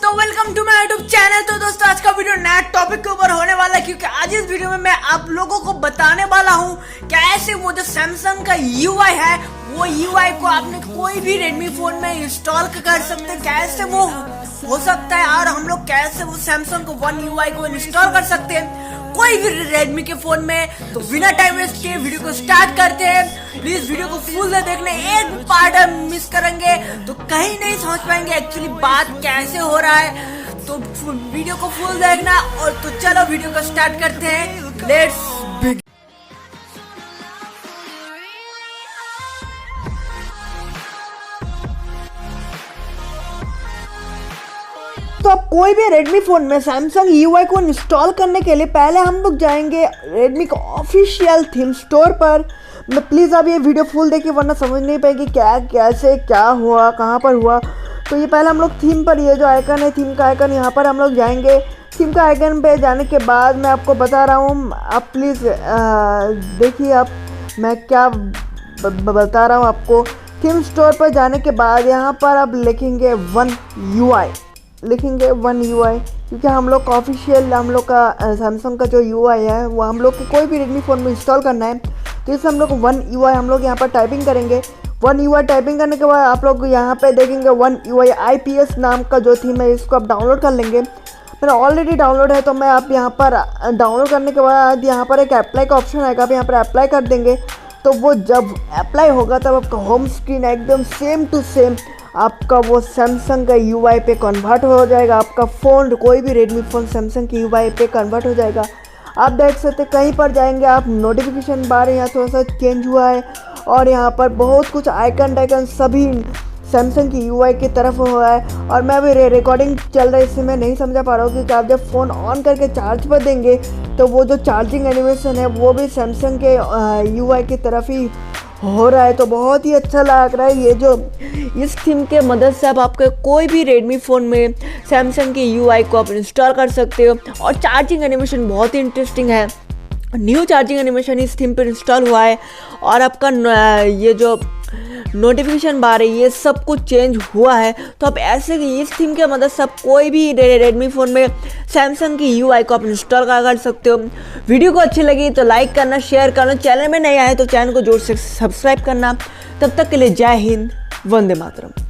तो welcome to my YouTube channel. तो दोस्तों आज का वीडियो नया टॉपिक के ऊपर होने वाला है, क्योंकि आज इस वीडियो में मैं आप लोगों को बताने वाला हूँ कैसे वो जो सैमसंग का UI है वो UI को आपने कोई भी रेडमी फोन में इंस्टॉल कर सकते हैं, कैसे वो हो सकता है और हम लोग कैसे वो सैमसंग को वन UI को इंस्टॉल कर सकते हैं कोई भी रेडमी के फोन में। तो बिना टाइम वेस्ट किए वीडियो को स्टार्ट करते हैं। प्लीज वीडियो को फुल से देखने, एक भी पार्ट मिस करेंगे तो कहीं नहीं समझ पाएंगे एक्चुअली बात कैसे हो रहा है। तो वीडियो को फुल देखना। और तो चलो वीडियो को स्टार्ट करते हैं, लेट्स बिगिन। तो अब कोई भी रेडमी फ़ोन में सैमसंग UI को इंस्टॉल करने के लिए पहले हम लोग जाएंगे रेडमी का ऑफिशियल थीम स्टोर पर। मैं प्लीज़ अब ये वीडियो फुल देखिए, वरना समझ नहीं पाएगी क्या कैसे क्या हुआ कहाँ पर हुआ। तो ये पहले हम लोग थीम पर, ये जो आइकन है थीम का आइकन, यहाँ पर हम लोग जाएंगे। थीम का आइकन पे जाने के बाद मैं आपको बता रहा हूँ, आप प्लीज़ देखिए आप मैं क्या बता रहा हूँ आपको। थीम स्टोर पर जाने के बाद यहाँ पर आप लिखेंगे वन UI, क्योंकि हम लोग का ऑफिशियल हम लोग का सैमसंग का जो UI है वो हम लोग के कोई भी रेडमी फ़ोन में इंस्टॉल करना है। तो इसे हम लोग वन UI हम लोग यहाँ पर टाइपिंग करेंगे। वन UI टाइपिंग करने के बाद आप लोग यहाँ पे देखेंगे वन UI IPS नाम का जो थीम है, इसको आप डाउनलोड कर लेंगे। मेरा ऑलरेडी डाउनलोड है, तो मैं आप यहाँ पर डाउनलोड करने के बाद यहाँ पर एक अप्लाई का ऑप्शन आएगा, आप यहाँ पर अप्लाई कर देंगे। तो वो जब अप्लाई होगा तब आपका होम स्क्रीन एकदम सेम टू सेम आपका वो सैमसंग का UI पे कन्वर्ट हो जाएगा। आपका फ़ोन कोई भी रेडमी फ़ोन सैमसंग की UI पे कन्वर्ट हो जाएगा। आप देख सकते कहीं पर जाएंगे आप, नोटिफिकेशन बार यहाँ थोड़ा सा चेंज हुआ है और यहाँ पर बहुत कुछ आइकन सभी सैमसंग की UI की तरफ हुआ है। और मैं अभी रिकॉर्डिंग चल रहा है, इससे मैं नहीं समझा पा रहा हूँ, क्योंकि आप जब फ़ोन ऑन करके चार्ज पर देंगे तो वो जो चार्जिंग एनिमेशन है वो भी सैमसंग के UI की तरफ ही हो रहा है। तो बहुत ही अच्छा लग रहा है ये जो इस थीम के मदद से आप आपके कोई भी रेडमी फ़ोन में सैमसंग की UI को आप इंस्टॉल कर सकते हो। और चार्जिंग एनिमेशन बहुत ही इंटरेस्टिंग है, न्यू चार्जिंग एनिमेशन इस थीम पर इंस्टॉल हुआ है। और आपका ये जो नोटिफिकेशन बार है ये सब कुछ चेंज हुआ है। तो आप ऐसे इस थीम के मदद से आप कोई भी रेडमी फ़ोन में सैमसंग की UI को आप इंस्टॉल कर सकते हो। वीडियो को अच्छी लगी तो लाइक करना, शेयर करना, चैनल में नए आए तो चैनल को जोर से सब्सक्राइब करना। तब तक के लिए जय हिंद, वंदे मातरम।